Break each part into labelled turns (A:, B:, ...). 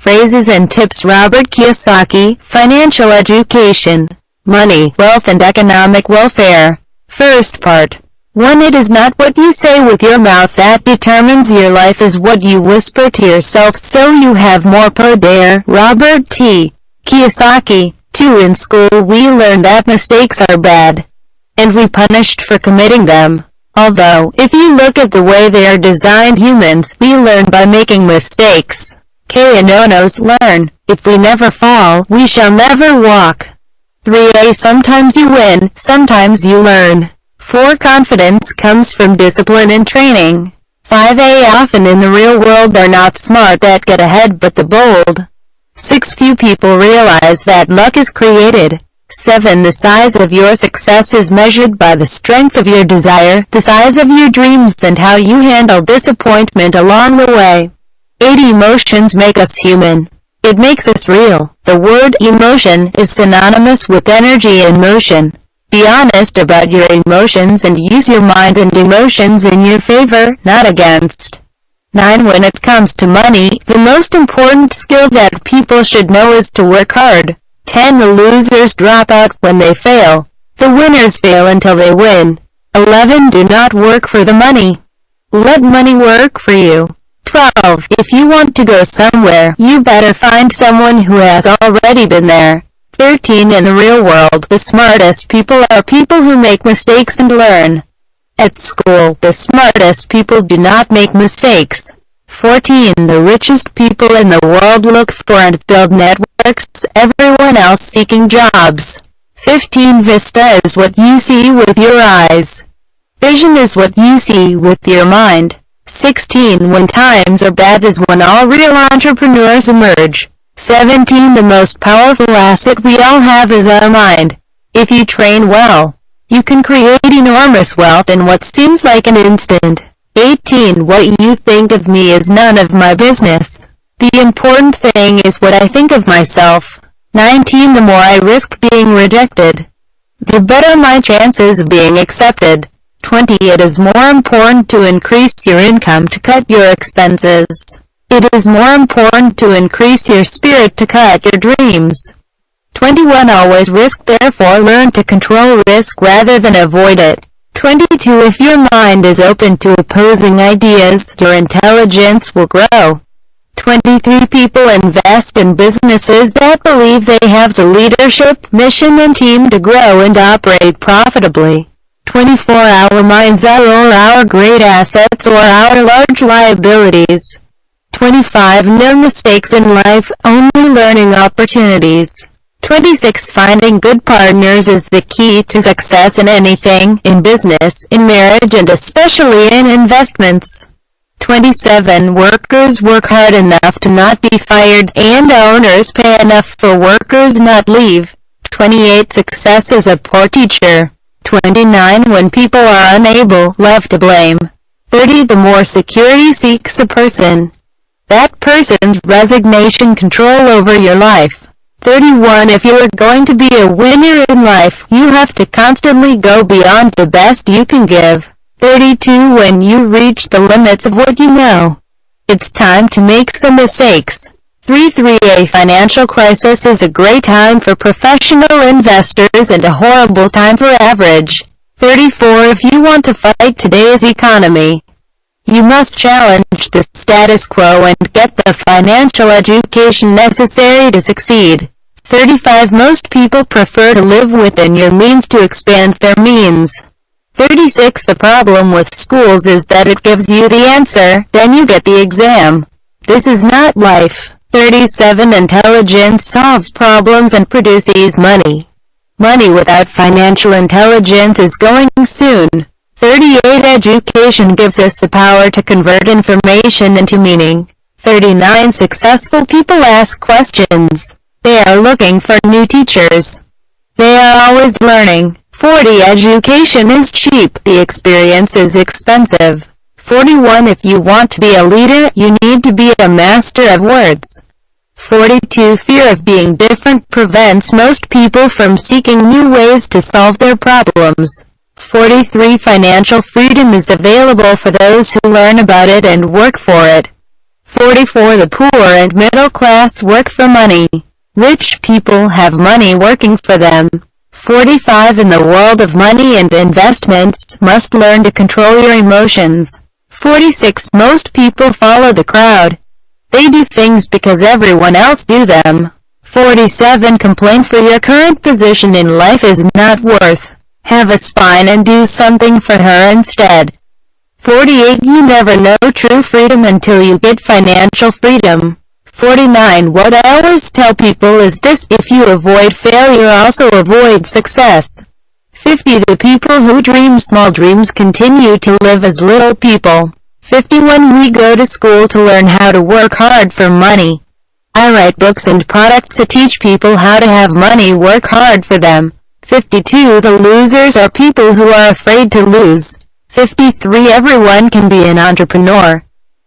A: phrases and tips. Robert Kiyosaki, Financial Education, Money, Wealth and Economic Welfare. First part. 1. It is not what you say with your mouth that determines your life, is what you whisper to yourself so you have more poder. Robert T. Kiyosaki. 2. In school we learn that mistakes are bad, and we punished for committing them. Although, if you look at the way they are designed, humans, we learn by making mistakes. K-no-nos learn. If we never fall, we shall never walk. 3. Sometimes you win, sometimes you learn. 4. Confidence comes from discipline and training. 5. Often in the real world they're not smart that get ahead but the bold. 6. Few people realize that luck is created. 7. The size of your success is measured by the strength of your desire, the size of your dreams, and how you handle disappointment along the way. 8. Emotions make us human. It makes us real. The word emotion is synonymous with energy and motion. Be honest about your emotions and use your mind and emotions in your favor, not against. 9. When it comes to money, the most important skill that people should know is to work hard. 10. The losers drop out when they fail. The winners fail until they win. 11. Do not work for the money. Let money work for you. 12. If you want to go somewhere, you better find someone who has already been there. 13. In the real world, the smartest people are people who make mistakes and learn. At school, the smartest people do not make mistakes. 14. The richest people in the world look for and build networks, everyone else seeking jobs. 15. Vista is what you see with your eyes. Vision is what you see with your mind. 16. When times are bad is when all real entrepreneurs emerge. 17. The most powerful asset we all have is our mind. If you train well, you can create enormous wealth in what seems like an instant. 18. What you think of me is none of my business. The important thing is what I think of myself. 19. The more I risk being rejected, the better my chances of being accepted. 20. It is more important to increase your income to cut your expenses. It is more important to increase your spirit to cut your dreams. 21. Always risk, therefore learn to control risk rather than avoid it. 22. If your mind is open to opposing ideas, your intelligence will grow. 23. People invest in businesses that believe they have the leadership, mission and team to grow and operate profitably. 24. Our minds are our great assets or our large liabilities. 25. No mistakes in life, only learning opportunities. 26. Finding good partners is the key to success in anything, in business, in marriage, and especially in investments. 27. Workers work hard enough to not be fired, and owners pay enough for workers not leave. 28. Success is a poor teacher. 29. When people are unable, love to blame. 30. The more security seeks a person, that person's resignation control over your life. 31. If you are going to be a winner in life, you have to constantly go beyond the best you can give. 32. When you reach the limits of what you know, it's time to make some mistakes. 33. A financial crisis is a great time for professional investors and a horrible time for average. 34. If you want to fight today's economy, you must challenge the status quo and get the financial education necessary to succeed. 35. Most people prefer to live within your means to expand their means. 36. The problem with schools is that it gives you the answer, then you get the exam. This is not life. 37. Intelligence solves problems and produces money. Money without financial intelligence is going soon. 38. Education gives us the power to convert information into meaning. 39. Successful people ask questions. They are looking for new teachers. They are always learning. 40. Education is cheap. The experience is expensive. 41. If you want to be a leader, you need to be a master of words. 42. Fear of being different prevents most people from seeking new ways to solve their problems. 43. Financial freedom is available for those who learn about it and work for it. 44. The poor and middle class work for money. Rich people have money working for them. 45. In the world of money and investments, must learn to control your emotions. 46. Most people follow the crowd. They do things because everyone else do them. 47. Complain for your current position in life is not worth. Have a spine and do something for her instead. 48. You never know true freedom until you get financial freedom. 49. What I always tell people is this: if you avoid failure, also avoid success. 50. The people who dream small dreams continue to live as little people. 51. We go to school to learn how to work hard for money. I write books and products to teach people how to have money work hard for them. 52. The losers are people who are afraid to lose. 53. Everyone can be an entrepreneur,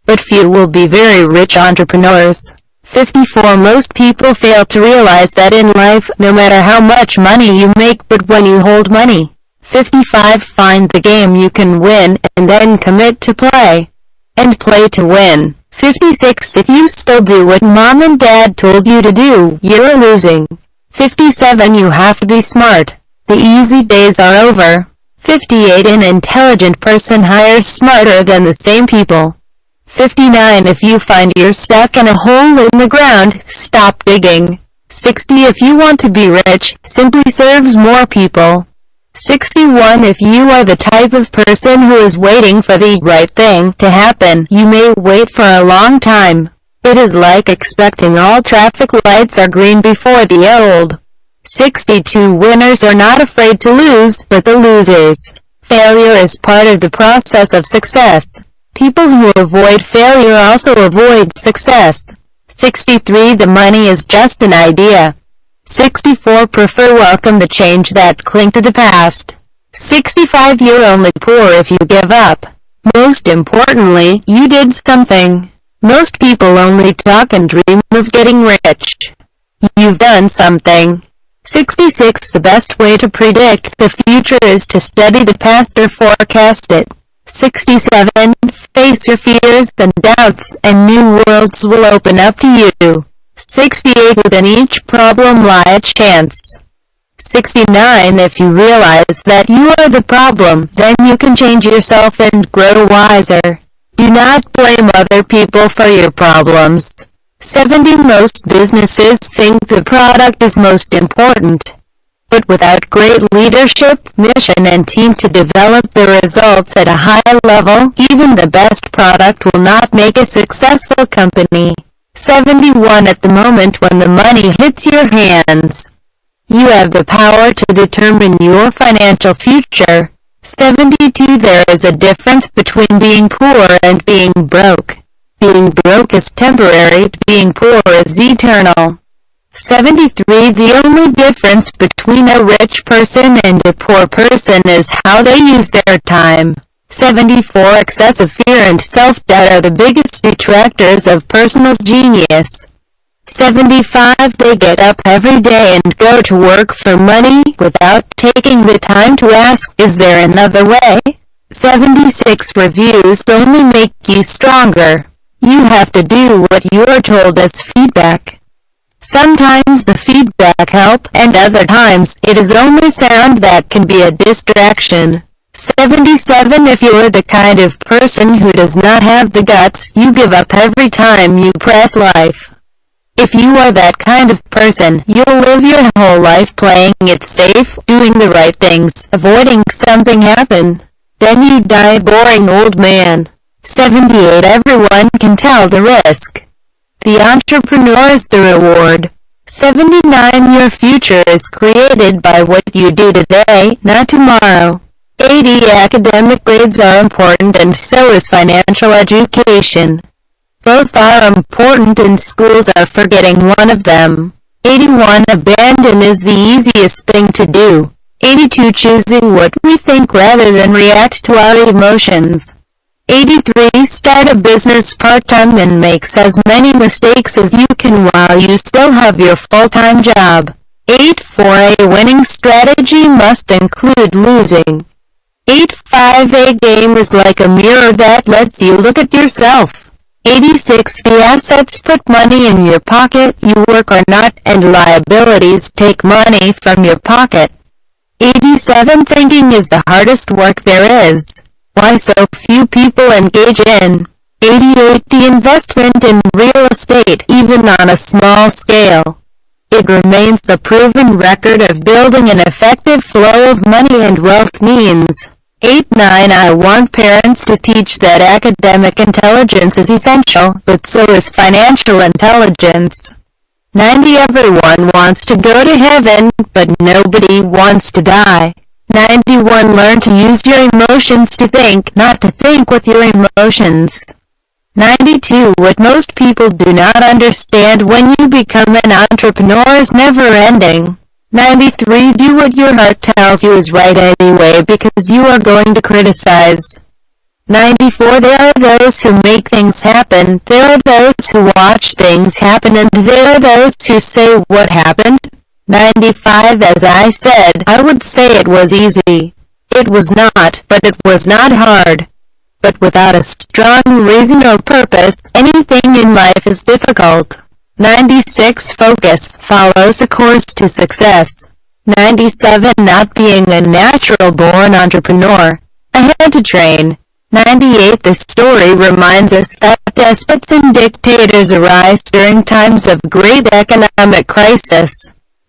A: but few will be very rich entrepreneurs. 54. Most people fail to realize that in life, no matter how much money you make, but when you hold money. 55. Find the game you can win, and then commit to play. And play to win. 56. If you still do what mom and dad told you to do, you're losing. 57. You have to be smart. The easy days are over. 58. An intelligent person hires smarter than the same people. 59. If you find you're stuck in a hole in the ground, stop digging. 60. If you want to be rich, simply serves more people. 61. If you are the type of person who is waiting for the right thing to happen, you may wait for a long time. It is like expecting all traffic lights are green before the old. 62. Winners are not afraid to lose, but the losers. Failure is part of the process of success. People who avoid failure also avoid success. 63. The money is just an idea. 64. Prefer welcome the change that cling to the past. 65. You're only poor if you give up. Most importantly, you did something. Most people only talk and dream of getting rich. You've done something. 66. The best way to predict the future is to study the past or forecast it. 67. Face your fears and doubts, and new worlds will open up to you. 68. Within each problem lie a chance. 69. If you realize that you are the problem, then you can change yourself and grow wiser. Do not blame other people for your problems. 70. Most businesses think the product is most important. But without great leadership, mission and team to develop the results at a high level, even the best product will not make a successful company. 71. At the moment when the money hits your hands, you have the power to determine your financial future. 72. There is a difference between being poor and being broke. Being broke is temporary, being poor is eternal. 73. The only difference between a rich person and a poor person is how they use their time. 74. Excessive fear and self-doubt are the biggest detractors of personal genius. 75. They get up every day and go to work for money, without taking the time to ask, is there another way? 76. Reviews only make you stronger. You have to do what you are told as feedback. Sometimes the feedback help, and other times, it is only sound that can be a distraction. 77. If you're the kind of person who does not have the guts, you give up every time you press life. If you are that kind of person, you'll live your whole life playing it safe, doing the right things, avoiding something happen. Then you die a boring old man. 78. Everyone can tell the risk. The entrepreneur is the reward. 79. Your future is created by what you do today, not tomorrow. 80. Academic grades are important, and so is financial education. Both are important, and schools are forgetting one of them. 81. Abandon is the easiest thing to do. 82. Choosing what we think rather than react to our emotions. 83. Start a business part-time and make as many mistakes as you can while you still have your full-time job. 84. A winning strategy must include losing. 85. A game is like a mirror that lets you look at yourself. 86. The assets put money in your pocket, you work or not, and liabilities take money from your pocket. 87. Thinking is the hardest work there is. Why so few people engage in. 88. The investment in real estate, even on a small scale, it remains a proven record of building an effective flow of money and wealth means. 89. I want parents to teach that academic intelligence is essential, but so is financial intelligence. 90. Everyone wants to go to heaven, but nobody wants to die. 91. Learn to use your emotions to think, not to think with your emotions. 92. What most people do not understand when you become an entrepreneur is never ending. 93. Do what your heart tells you is right anyway because you are going to criticize. 94. There are those who make things happen, there are those who watch things happen, and there are those who say what happened. 95. As I said, I would say it was easy. It was not, but it was not hard. But without a strong reason or purpose, anything in life is difficult. 96. Focus follows a course to success. 97. Not being a natural-born entrepreneur. I had to train. 98. This story reminds us that despots and dictators arise during times of great economic crisis.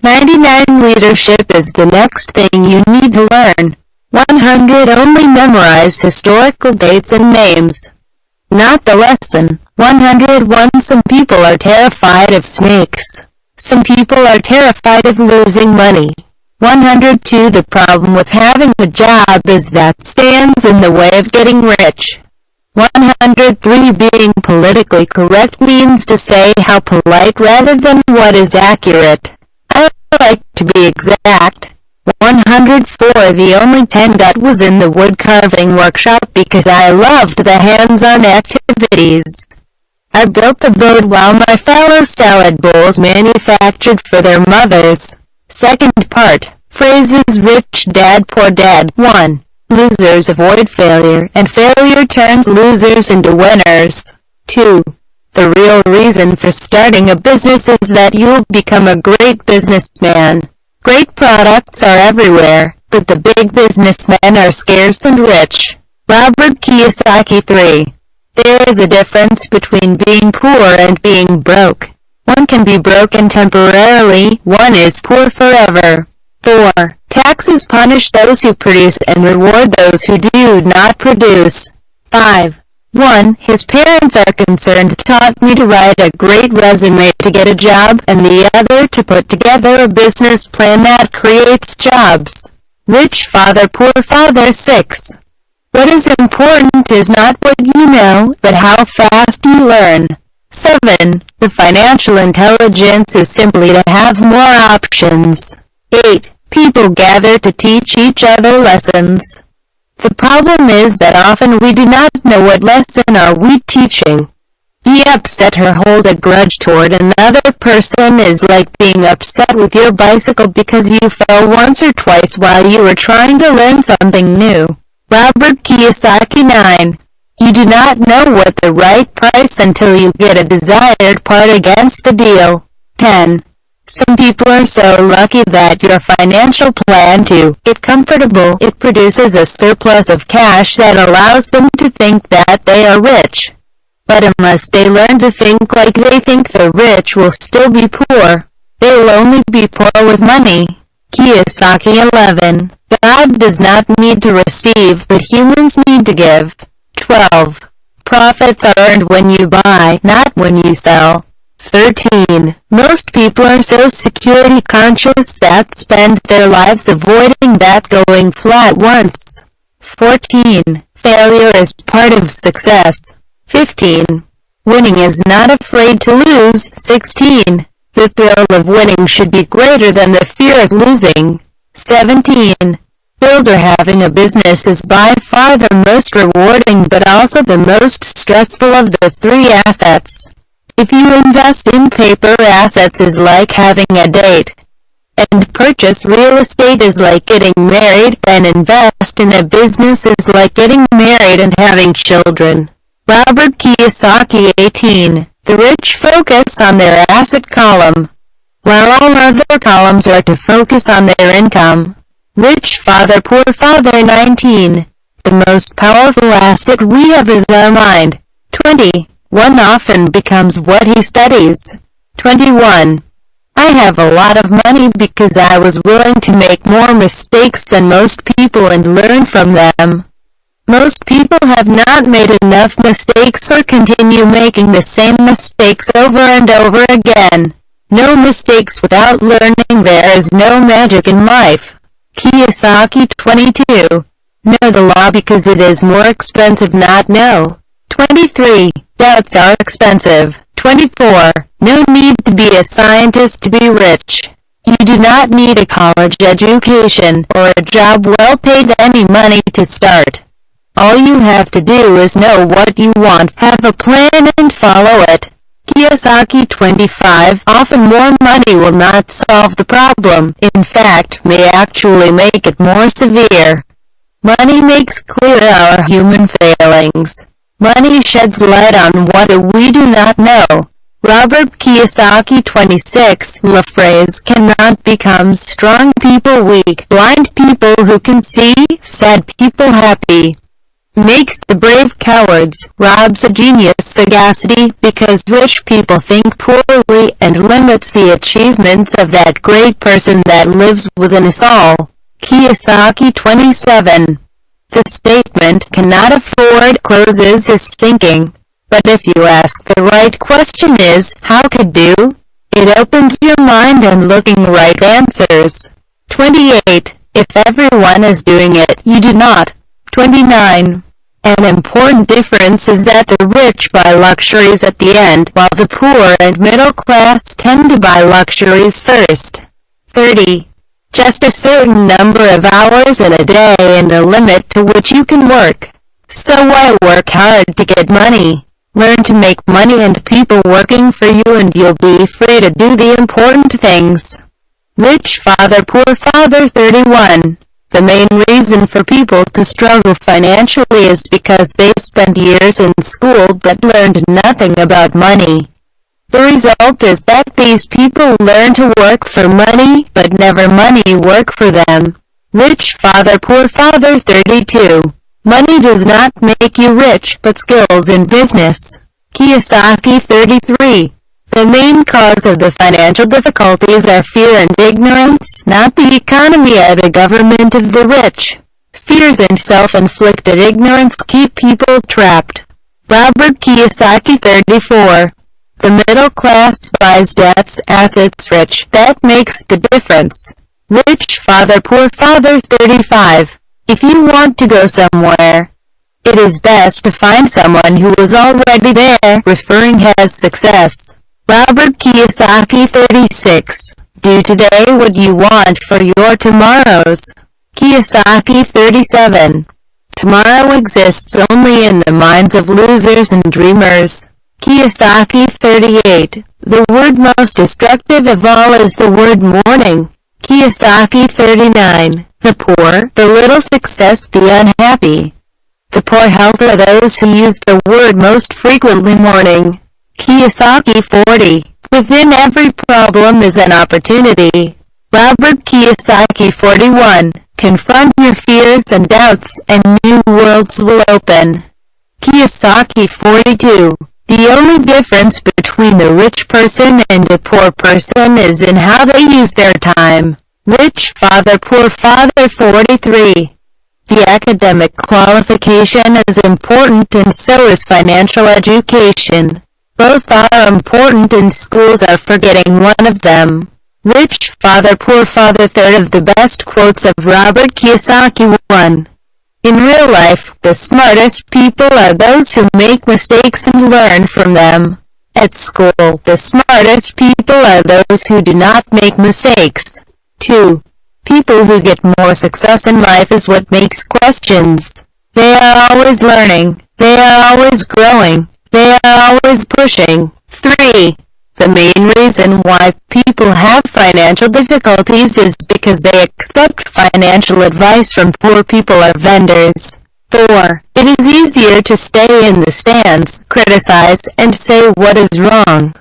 A: 99. Leadership is the next thing you need to learn. 100. Only memorize historical dates and names, not the lesson. 101. Some people are terrified of snakes. Some people are terrified of losing money. 102. The problem with having a job is that stands in the way of getting rich. 103. Being politically correct means to say how polite rather than what is accurate. I like to be exact. 104. The only 10 that was in the wood carving workshop because I loved the hands-on activities. I built a boat while my fellow salad bowls manufactured for their mothers. Second part. Phrases Rich Dad Poor Dad. 1. Losers avoid failure, and failure turns losers into winners. 2. The real reason for starting a business is that you'll become a great businessman. Great products are everywhere, but the big businessmen are scarce and rich. Robert Kiyosaki. 3. There is a difference between being poor and being broke. One can be broken temporarily, one is poor forever. 4. Taxes punish those who produce and reward those who do not produce. 5. 1. His parents are concerned taught me to write a great resume to get a job, and the other to put together a business plan that creates jobs. Rich father, poor father. 6. What is important is not what you know, but how fast you learn. 7. The financial intelligence is simply to have more options. 8. People gather to teach each other lessons. The problem is that often we do not know what lesson are we teaching. Be upset or hold a grudge toward another person is like being upset with your bicycle because you fell once or twice while you were trying to learn something new. Robert Kiyosaki. 9. You do not know what the right price until you get a desired part against the deal. 10. Some people are so lucky that your financial plan to get comfortable, it produces a surplus of cash that allows them to think that they are rich. But unless they learn to think like they think the rich will still be poor, they will only be poor with money. Kiyosaki. 11. God does not need to receive, but humans need to give. 12. Profits are earned when you buy, not when you sell. 13. Most people are so security conscious that spend their lives avoiding that going flat once. 14. Failure is part of success. 15. Winning is not afraid to lose. 16. The thrill of winning should be greater than the fear of losing. 17. Builder. Having a business is by far the most rewarding but also the most stressful of the three assets. If you invest in paper assets is like having a date, and purchase real estate is like getting married, and invest in a business is like getting married and having children. Robert Kiyosaki 18. The rich focus on their asset column, while all other columns are to focus on their income. Rich Father Poor Father 19. The most powerful asset we have is our mind. 20. One often becomes what he studies. 21. I have a lot of money because I was willing to make more mistakes than most people and learn from them. Most people have not made enough mistakes or continue making the same mistakes over and over again. No mistakes without learning. There is no magic in life. Kiyosaki 22. Know the law because it is more expensive not know. 23. Doubts are expensive. 24. No need to be a scientist to be rich. You do not need a college education or a job well paid any money to start. All you have to do is know what you want, have a plan and follow it. Kiyosaki 25. Often more money will not solve the problem, in fact, may actually make it more severe. Money makes clear our human failings. Money sheds light on what we do not know. Robert Kiyosaki 26. The phrase cannot become strong people weak, blind people who can see, sad people happy, makes the brave cowards, robs a genius sagacity, because rich people think poorly, and limits the achievements of that great person that lives within us all. Kiyosaki 27. The statement, cannot afford, closes his thinking. But if you ask the right question is, how could do? It opens your mind and looking right answers. 28. If everyone is doing it, you do not. 29. An important difference is that the rich buy luxuries at the end, while the poor and middle class tend to buy luxuries first. 30. Just a certain number of hours in a day and a limit to which you can work. So why work hard to get money? Learn to make money and people working for you and you'll be free to do the important things. Rich Father Poor Father 31. The main reason for people to struggle financially is because they spent years in school but learned nothing about money. The result is that these people learn to work for money, but never money work for them. Rich Father Poor Father 32. Money does not make you rich, but skills in business. Kiyosaki 33. The main cause of the financial difficulties are fear and ignorance, not the economy or the government of the rich. Fears and self-inflicted ignorance keep people trapped. Robert Kiyosaki 34. The middle class buys debts, assets rich, that makes the difference. Rich Father Poor Father 35. If you want to go somewhere, it is best to find someone who is already there. Referring has success. Robert Kiyosaki 36. Do today what you want for your tomorrows. Kiyosaki 37. Tomorrow exists only in the minds of losers and dreamers. Kiyosaki 38. The word most destructive of all is the word morning. Kiyosaki 39. The poor, the little success, the unhappy, the poor health are those who use the word most frequently morning. Kiyosaki 40. Within every problem is an opportunity. Robert Kiyosaki 41. Confront your fears and doubts, and new worlds will open. Kiyosaki 42. The only difference between the rich person and a poor person is in how they use their time. Rich Father Poor Father 43. The academic qualification is important and so is financial education. Both are important and schools are forgetting one of them. Rich Father Poor Father. Third of the best quotes of Robert Kiyosaki. 1. In real life, the smartest people are those who make mistakes and learn from them. At school, the smartest people are those who do not make mistakes. 2. People who get more success in life is what makes questions. They are always learning. They are always growing. They are always pushing. 3. The main reason why people have financial difficulties is because they accept financial advice from poor people or vendors. 4. It is easier to stay in the stands, criticize, and say what is wrong.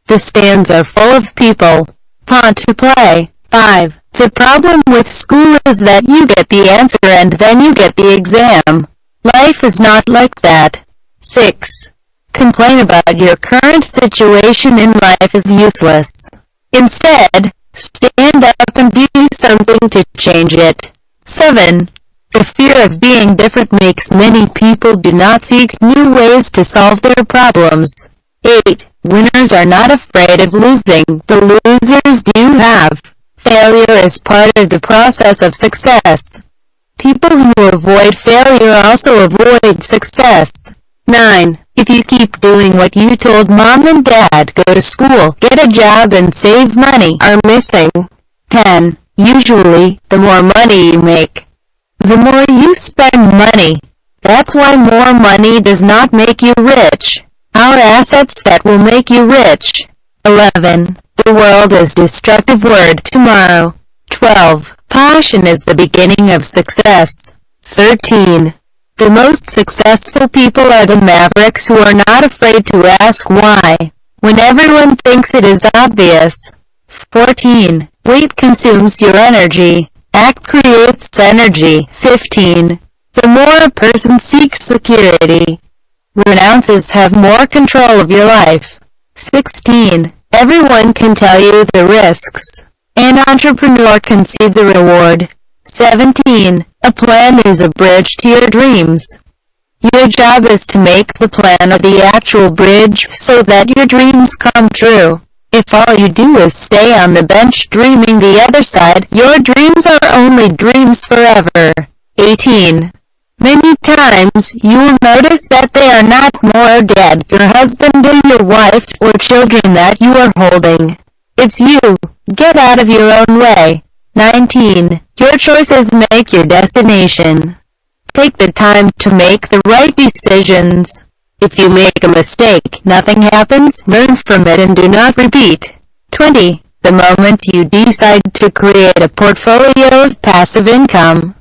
A: The stands are full of people want to play. 5. The problem with school is that you get the answer and then you get the exam. Life is not like that. 6. Complain about your current situation in life is useless. Instead, stand up and do something to change it. 7. The fear of being different makes many people do not seek new ways to solve their problems. 8. Winners are not afraid of losing, the losers do have. Failure is part of the process of success. People who avoid failure also avoid success. 9. If you keep doing what you told mom and dad, go to school, get a job and save money, are missing. 10. Usually, the more money you make, the more you spend money. That's why more money does not make you rich. Our assets that will make you rich. 11. The world is destructive word tomorrow. 12. Passion is the beginning of success. 13. The most successful people are the mavericks who are not afraid to ask why, when everyone thinks it is obvious. 14. Weight consumes your energy. Act creates energy. 15. The more a person seeks security, renounces have more control of your life. 16. Everyone can tell you the risks. An entrepreneur can see the reward. 17. A plan is a bridge to your dreams. Your job is to make the plan of the actual bridge so that your dreams come true. If all you do is stay on the bench dreaming the other side, your dreams are only dreams forever. 18. Many times, you will notice that they are not more dead, your husband or your wife or children that you are holding. It's you. Get out of your own way. 19. Your choices make your destination. Take the time to make the right decisions. If you make a mistake, nothing happens, learn from it and do not repeat. 20. The moment you decide to create a portfolio of passive income,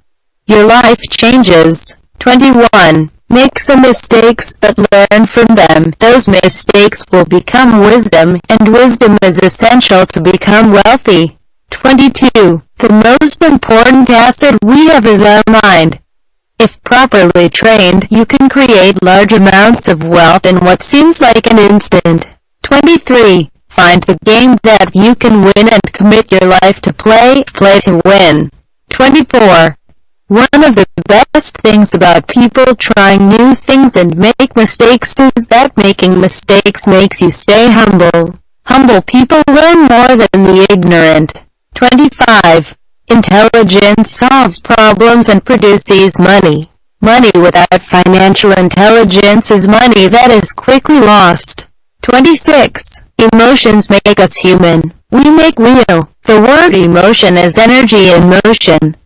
A: your life changes. 21. Make some mistakes but learn from them. Those mistakes will become wisdom, and wisdom is essential to become wealthy. 22. The most important asset we have is our mind. If properly trained, you can create large amounts of wealth in what seems like an instant. 23. Find the game that you can win and commit your life to play to win. 24. One of the best things about people trying new things and make mistakes is that making mistakes makes you stay humble. Humble people learn more than the ignorant. 25. Intelligence solves problems and produces money. Money without financial intelligence is money that is quickly lost. 26. Emotions make us human. We make real. The word emotion is energy in motion.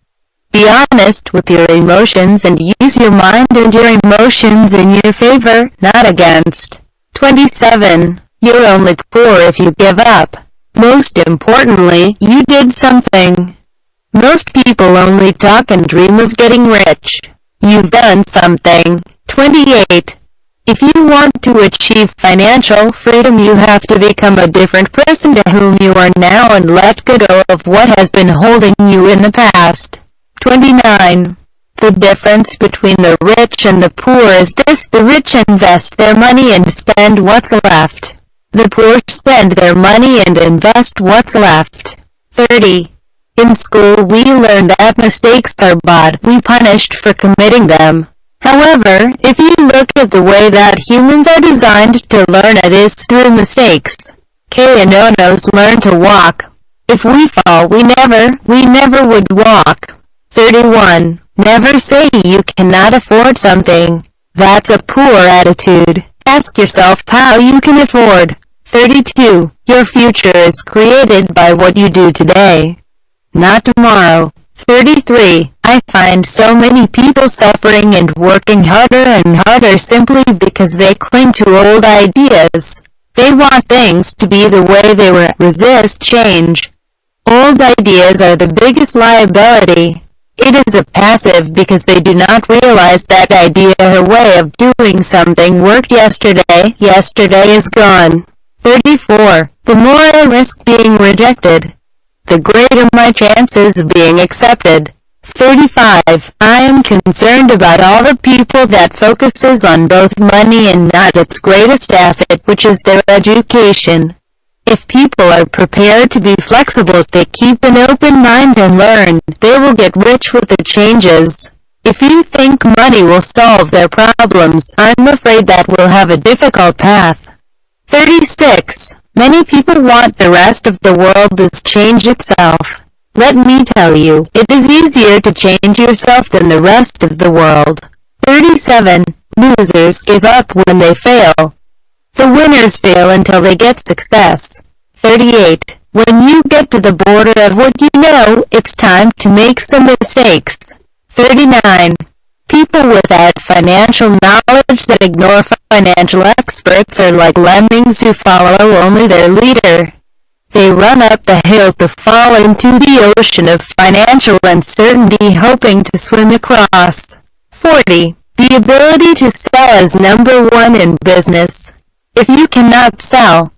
A: Be honest with your emotions and use your mind and your emotions in your favor, not against. 27. You're only poor if you give up. Most importantly, you did something. Most people only talk and dream of getting rich. You've done something. 28. If you want to achieve financial freedom, you have to become a different person to whom you are now and let go of what has been holding you in the past. 29. The difference between the rich and the poor is this: the rich invest their money and spend what's left. The poor spend their money and invest what's left. 30. In school we learn that mistakes are bad, we punished for committing them. However, if you look at the way that humans are designed to learn, it is through mistakes. K-no-nos learn to walk. If we fall, we never would walk. 31. Never say you cannot afford something. That's a poor attitude. Ask yourself how you can afford. 32. Your future is created by what you do today, not tomorrow. 33. I find so many people suffering and working harder and harder simply because they cling to old ideas. They want things to be the way they were. Resist change. Old ideas are the biggest liability. It is a passive because they do not realize that idea or way of doing something worked yesterday. Yesterday is gone. 34. The more I risk being rejected, the greater my chances of being accepted. 35. I am concerned about all the people that focuses on both money and not its greatest asset, which is their education. If people are prepared to be flexible, they keep an open mind and learn, they will get rich with the changes. If you think money will solve their problems, I'm afraid that will have a difficult path. 36. Many people want the rest of the world to change itself. Let me tell you, it is easier to change yourself than the rest of the world. 37. Losers give up when they fail. The winners fail until they get success. 38. When you get to the border of what you know, it's time to make some mistakes. 39. People without financial knowledge that ignore financial experts are like lemmings who follow only their leader. They run up the hill to fall into the ocean of financial uncertainty, hoping to swim across. 40. The ability to sell is number one in business. If you cannot sell,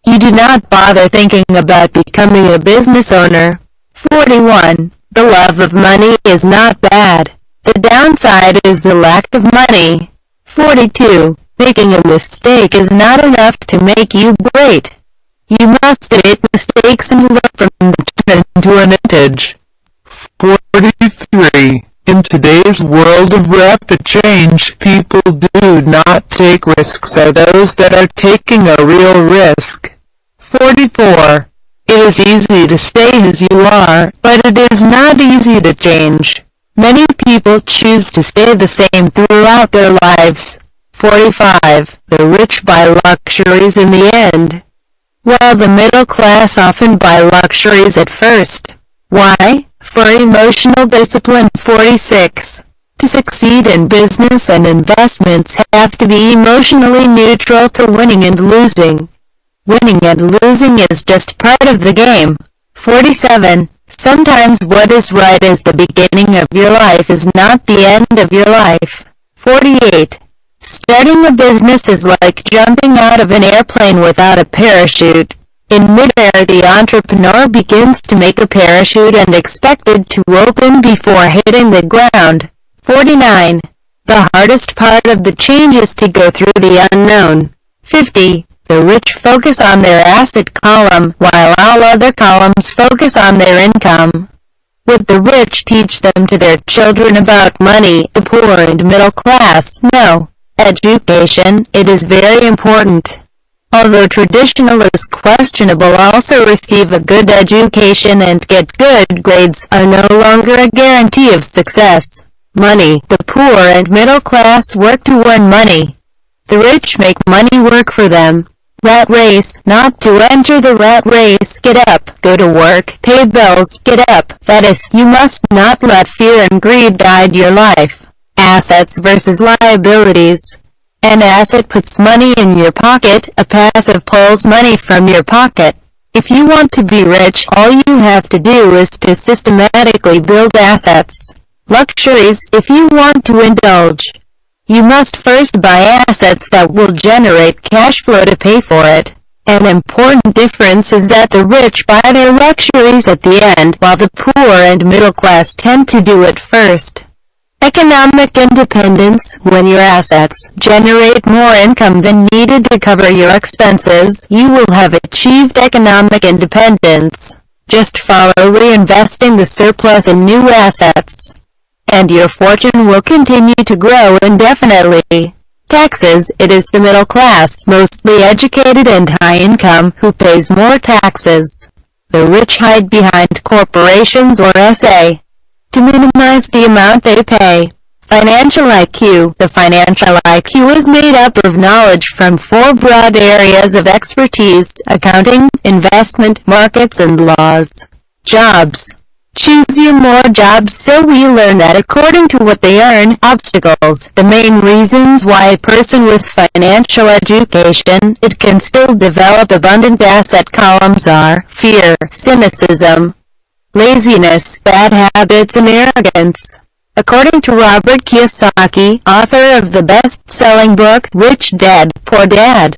A: you do not bother thinking about becoming a business owner. 41. The love of money is not bad. The downside is the lack of money. 42. Making a mistake is not enough to make you great. You must make mistakes and learn from them to turn into an advantage. 43. In today's world of rapid change, people do not take risks are those that are taking a real risk. 44. It is easy to stay as you are, but it is not easy to change. Many people choose to stay the same throughout their lives. 45. The rich buy luxuries in the end, while the middle class often buy luxuries at first. Why? For emotional discipline. 46. To succeed in business and investments have to be emotionally neutral to winning and losing. Winning and losing is just part of the game. 47. Sometimes what is right as the beginning of your life is not the end of your life. 48. Starting a business is like jumping out of an airplane without a parachute. In midair, the entrepreneur begins to make a parachute and expected to open before hitting the ground. 49. The hardest part of the change is to go through the unknown. 50. The rich focus on their asset column, while all other columns focus on their income. Would the rich teach them to their children about money, the poor and middle class? No. Education, it is very important. Although traditional is questionable, also receive a good education and get good grades are no longer a guarantee of success. Money, the poor and middle class work to earn money. The rich make money work for them. Rat race, not to enter the rat race. Get up, go to work, pay bills, get up. That is, you must not let fear and greed guide your life. Assets versus liabilities. An asset puts money in your pocket, a passive pulls money from your pocket. If you want to be rich, all you have to do is to systematically build assets. Luxuries, if you want to indulge, you must first buy assets that will generate cash flow to pay for it. An important difference is that the rich buy their luxuries at the end, while the poor and middle class tend to do it first. Economic independence. When your assets generate more income than needed to cover your expenses, you will have achieved economic independence. Just follow reinvesting the surplus in new assets, and your fortune will continue to grow indefinitely. Taxes. It is the middle class, mostly educated and high income, who pays more taxes. The rich hide behind corporations or SA to minimize the amount they pay. Financial IQ. The financial IQ is made up of knowledge from 4 broad areas of expertise: accounting, investment, markets, and laws. Jobs. Choose your more jobs so we learn that according to what they earn. Obstacles. The main reasons why a person with financial education, it can still develop abundant asset columns are: fear, cynicism, laziness, bad habits, and arrogance. According to Robert Kiyosaki, author of the best-selling book, Rich Dad, Poor Dad,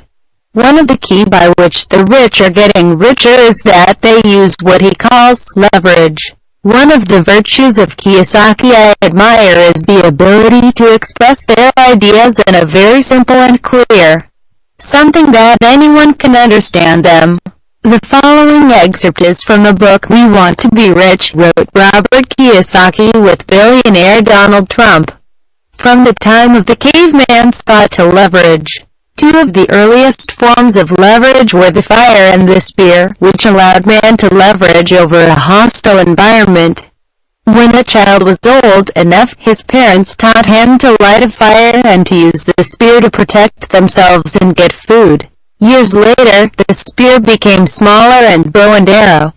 A: one of the keys by which the rich are getting richer is that they use what he calls leverage. One of the virtues of Kiyosaki I admire is the ability to express their ideas in a very simple and clear, something that anyone can understand them. The following excerpt is from the book We Want to Be Rich, wrote Robert Kiyosaki with billionaire Donald Trump. From the time of the caveman sought to leverage. Two of the earliest forms of leverage were the fire and the spear, which allowed man to leverage over a hostile environment. When a child was old enough, his parents taught him to light a fire and to use the spear to protect themselves and get food. Years later, the spear became smaller and bow and arrow.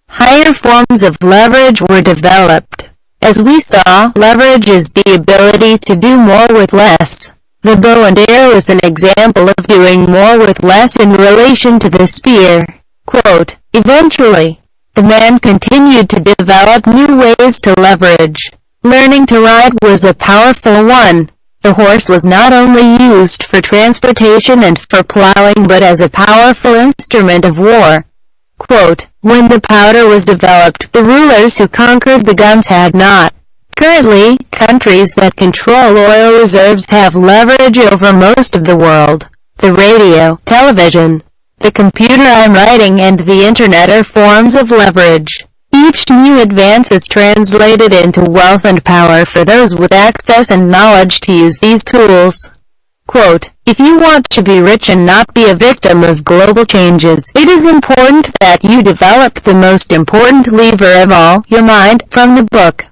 A: Higher forms of leverage were developed. As we saw, leverage is the ability to do more with less. The bow and arrow is an example of doing more with less in relation to the spear. Quote, eventually, the man continued to develop new ways to leverage. Learning to ride was a powerful one. The horse was not only used for transportation and for plowing but as a powerful instrument of war. Quote, when the powder was developed, the rulers who conquered the guns had not. Currently, countries that control oil reserves have leverage over most of the world. The radio, television, the computer I'm writing, and the internet are forms of leverage. Each new advance is translated into wealth and power for those with access and knowledge to use these tools. Quote, if you want to be rich and not be a victim of global changes, it is important that you develop the most important lever of all, your mind. From the book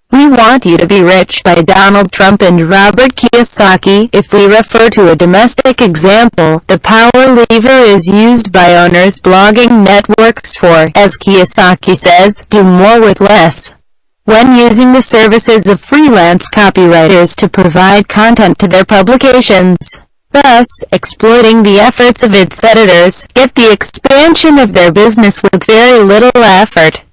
A: We Want You to Be Rich by Donald Trump and Robert Kiyosaki. If we refer to a domestic example, the power lever is used by owners blogging networks for, as Kiyosaki says, do more with less. When using the services of freelance copywriters to provide content to their publications, thus exploiting the efforts of its editors, get the expansion of their business with very little effort.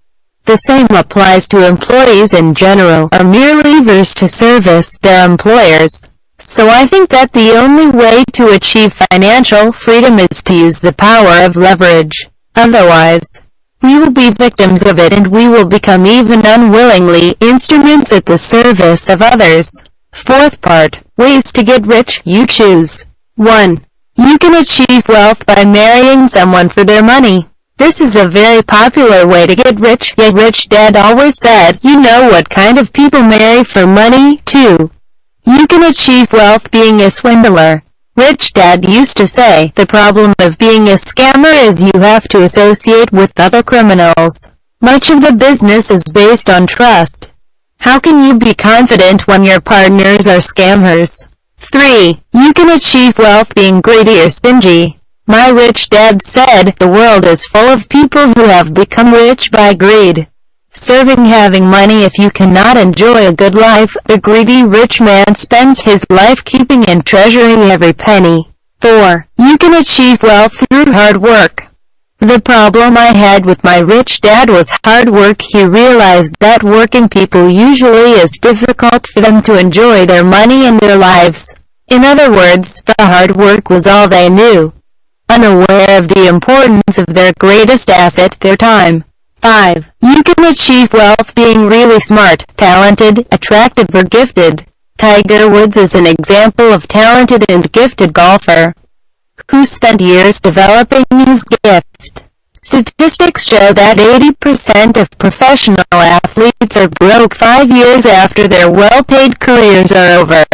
A: The same applies to employees in general, are mere levers to service their employers. So I think that the only way to achieve financial freedom is to use the power of leverage. Otherwise, we will be victims of it and we will become even unwillingly instruments at the service of others. Fourth part, ways to get rich, you choose. 1. You can achieve wealth by marrying someone for their money. This is a very popular way to get rich, yet Rich Dad always said, you know what kind of people marry for money. 2. You can achieve wealth being a swindler. Rich Dad used to say, the problem of being a scammer is you have to associate with other criminals. Much of the business is based on trust. How can you be confident when your partners are scammers? 3. You can achieve wealth being greedy or stingy. My rich dad said, the world is full of people who have become rich by greed. Serving having money if you cannot enjoy a good life. The greedy rich man spends his life keeping and treasuring every penny. 4. You can achieve wealth through hard work. The problem I had with my rich dad was hard work. He realized that working people usually is difficult for them to enjoy their money and their lives. In other words, the hard work was all they knew, unaware of the importance of their greatest asset, their time. 5. You can achieve wealth being really smart, talented, attractive or gifted. Tiger Woods is an example of talented and gifted golfer who spent years developing his gift. Statistics show that 80% of professional athletes are broke 5 years after their well-paid careers are over.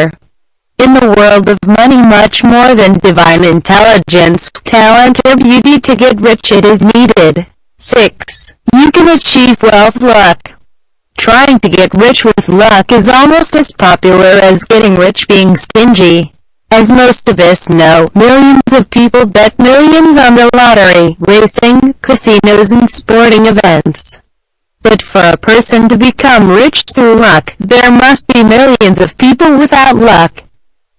A: In the world of money, much more than divine intelligence, talent, or beauty to get rich, it is needed. 6. You can achieve wealth luck. Trying to get rich with luck is almost as popular as getting rich being stingy. As most of us know, millions of people bet millions on the lottery, racing, casinos, and sporting events. But for a person to become rich through luck, there must be millions of people without luck.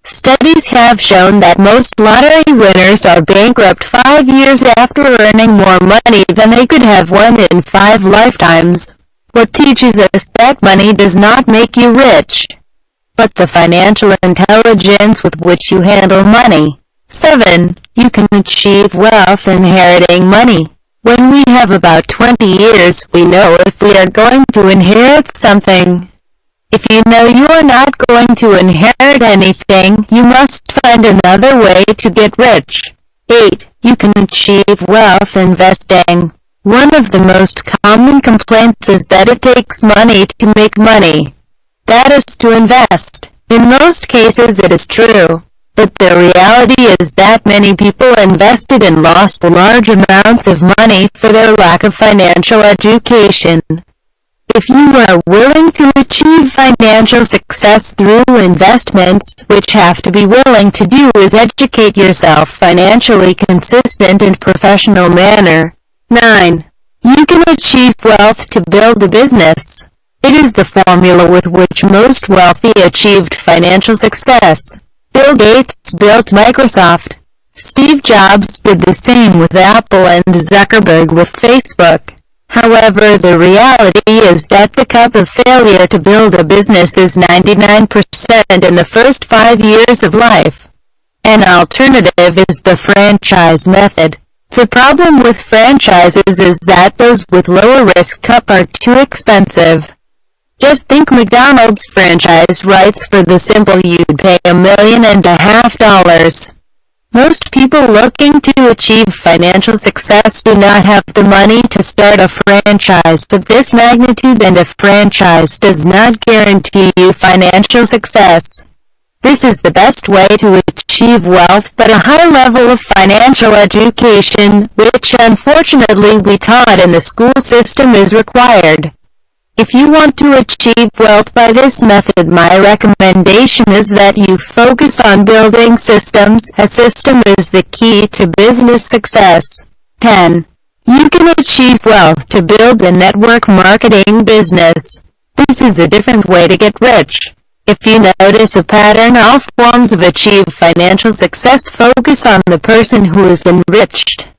A: Studies have shown that most lottery winners are bankrupt 5 years after earning more money than they could have won in 5 lifetimes. what teaches us that money does not make you rich, but the financial intelligence with which you handle money. 7. You can achieve wealth inheriting money. When we have about 20 years, we know if we are going to inherit something. If you know you are not going to inherit anything, you must find another way to get rich. 8. You can achieve wealth investing. One of the most common complaints is that it takes money to make money. That is to invest. In most cases it is true, but the reality is that many people invested and lost large amounts of money for their lack of financial education. If you are willing to achieve financial success through investments, which have to be willing to do is educate yourself financially consistent and professional manner. 9. You can achieve wealth to build a business. It is the formula with which most wealthy achieved financial success. Bill Gates built Microsoft. Steve Jobs did the same with Apple and Zuckerberg with Facebook. However, the reality is that the cup of failure to build a business is 99% in the first 5 years of life. An alternative is the franchise method. The problem with franchises is that those with lower risk cup are too expensive. Just think McDonald's franchise rights for the simple you'd pay $1.5 million. Most people looking to achieve financial success do not have the money to start a franchise of this magnitude, and a franchise does not guarantee you financial success. This is the best way to achieve wealth, but a high level of financial education, which unfortunately we taught in the school system, is required. If you want to achieve wealth by this method, my recommendation is that you focus on building systems. A system is the key to business success. 10. You can achieve wealth to build a network marketing business. This is a different way to get rich. If you notice a pattern, all forms of achieve financial success focus on the person who is enriched.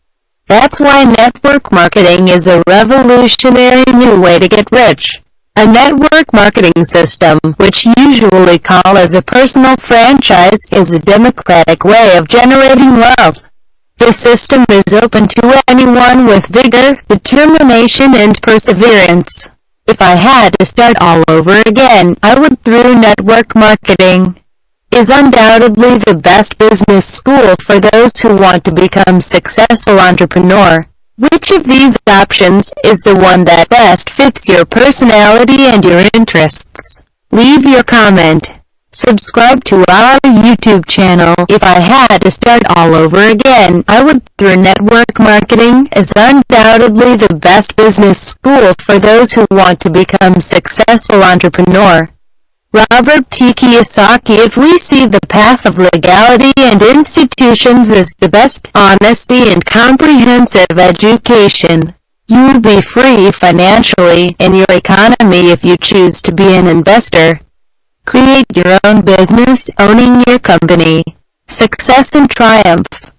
A: That's why network marketing is a revolutionary new way to get rich. A network marketing system, which usually call as a personal franchise, is a democratic way of generating wealth. This system is open to anyone with vigor, determination, and perseverance. If I had to start all over again, I would through network marketing. Is undoubtedly the best business school for those who want to become successful entrepreneur. Which of these options is the one that best fits your personality and your interests? Leave your comment. Subscribe to our YouTube channel. If I had to start all over again, I would through network marketing is undoubtedly the best business school for those who want to become successful entrepreneur. Robert T. Kiyosaki. If we see the path of legality and institutions as the best, honesty and comprehensive education, you will be free financially in your economy if you choose to be an investor. Create your own business, owning your company. Success and triumph.